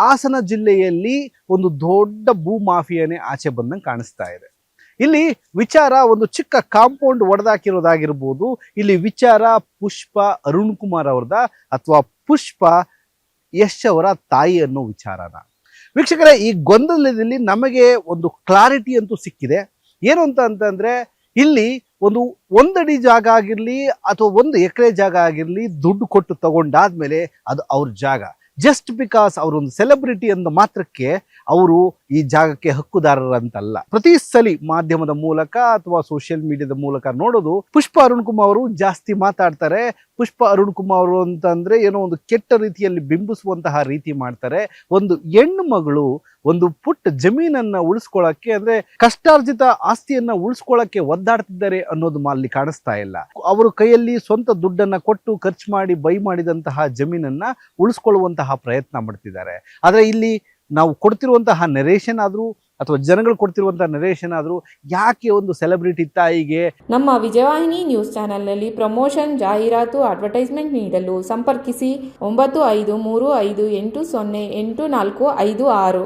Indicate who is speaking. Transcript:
Speaker 1: ಹಾಸನ ಜಿಲ್ಲೆಯಲ್ಲಿ ಒಂದು ದೊಡ್ಡ ಭೂ ಮಾಫಿಯಾನೇ ಆಚೆ ಬಂದಂಗೆ ಕಾಣಿಸ್ತಾ ಇದೆ. ಇಲ್ಲಿ ವಿಚಾರ ಒಂದು ಚಿಕ್ಕ ಕಾಂಪೌಂಡ್ ಒಡೆದಾಕಿರೋದಾಗಿರ್ಬೋದು, ಇಲ್ಲಿ ವಿಚಾರ ಪುಷ್ಪ ಅರುಣ್ ಕುಮಾರ್ ಅವ್ರದ ಅಥವಾ ಪುಷ್ಪ ಯಶ್ ಅವರ ತಾಯಿ ಅನ್ನೋ ವಿಚಾರನ. ವೀಕ್ಷಕರೇ, ಈ ಗೊಂದಲದಲ್ಲಿ ನಮಗೆ ಒಂದು ಕ್ಲಾರಿಟಿ ಅಂತೂ ಸಿಕ್ಕಿದೆ. ಏನು ಅಂತಂದ್ರೆ ಇಲ್ಲಿ ಒಂದಡಿ ಜಾಗ ಆಗಿರಲಿ ಅಥವಾ 1 ಎಕರೆ ಜಾಗ ಆಗಿರಲಿ ದುಡ್ಡು ಕೊಟ್ಟು ತಗೊಂಡಾದ್ಮೇಲೆ ಅದು ಅವ್ರ ಜಾಗ. ಜಸ್ಟ್ ಬಿಕಾಸ್ ಅವರೊಂದು ಸೆಲೆಬ್ರಿಟಿ ಅಂದ ಮಾತ್ರಕ್ಕೆ ಅವರು ಈ ಜಾಗಕ್ಕೆ ಹಕ್ಕುದಾರರಂತಲ್ಲ. ಪ್ರತಿ ಸಲಿ ಮಾಧ್ಯಮದ ಮೂಲಕ ಅಥವಾ ಸೋಷಿಯಲ್ ಮೀಡಿಯಾದ ಮೂಲಕ ನೋಡೋದು ಪುಷ್ಪ ಅರುಣ್ ಕುಮಾರ್ ಅವರು ಜಾಸ್ತಿ ಮಾತಾಡ್ತಾರೆ. ಪುಷ್ಪ ಅರುಣ್ ಕುಮಾರ್ ಅವರು ಅಂತಂದ್ರೆ ಏನೋ ಒಂದು ಕೆಟ್ಟ ರೀತಿಯಲ್ಲಿ ಬಿಂಬಿಸುವಂತಹ ರೀತಿ ಮಾಡ್ತಾರೆ. ಒಂದು ಹೆಣ್ಣು ಮಗಳು ಒಂದು ಪುಟ್ಟ ಜಮೀನನ್ನ ಉಳಿಸ್ಕೊಳ್ಳಕ್ಕೆ, ಅಂದ್ರೆ ಕಷ್ಟಾರ್ಜಿತ ಆಸ್ತಿಯನ್ನ ಉಳಿಸ್ಕೊಳ್ಳಕ್ಕೆ ಒದ್ದಾಡ್ತಿದ್ದಾರೆ ಅನ್ನೋದು ಅಲ್ಲಿ ಕಾಣಿಸ್ತಾ ಇಲ್ಲ. ಅವರು ಕೈಯಲ್ಲಿ ಸ್ವಂತ ದುಡ್ಡನ್ನ ಕೊಟ್ಟು ಖರ್ಚು ಮಾಡಿ ಬೈ ಮಾಡಿದಂತಹ ಜಮೀನನ್ನ ಉಳಿಸ್ಕೊಳ್ಳುವಂತಹ ಪ್ರಯತ್ನ ಮಾಡ್ತಿದ್ದಾರೆ. ಆದ್ರೆ ಇಲ್ಲಿ ನಾವು ಕೊಡ್ತಿರುವಂತಹ ನೆರೇಷನ್ ಆದ್ರೂ ಅಥವಾ ಜನಗಳು ಕೊಡ್ತಿರುವಂತಹ ನೆರೇಷನ್ ಆದ್ರೂ ಯಾಕೆ ಒಂದು ಸೆಲೆಬ್ರಿಟಿ ತಾಯಿಗೆ
Speaker 2: ನಮ್ಮ ವಿಜಯವಾಹಿನಿ ನ್ಯೂಸ್ ಚಾನೆಲ್ನಲ್ಲಿ ಪ್ರಮೋಷನ್, ಜಾಹೀರಾತು, ಅಡ್ವರ್ಟೈಸ್ಮೆಂಟ್ ನೀಡಲು ಸಂಪರ್ಕಿಸಿ 9535808456.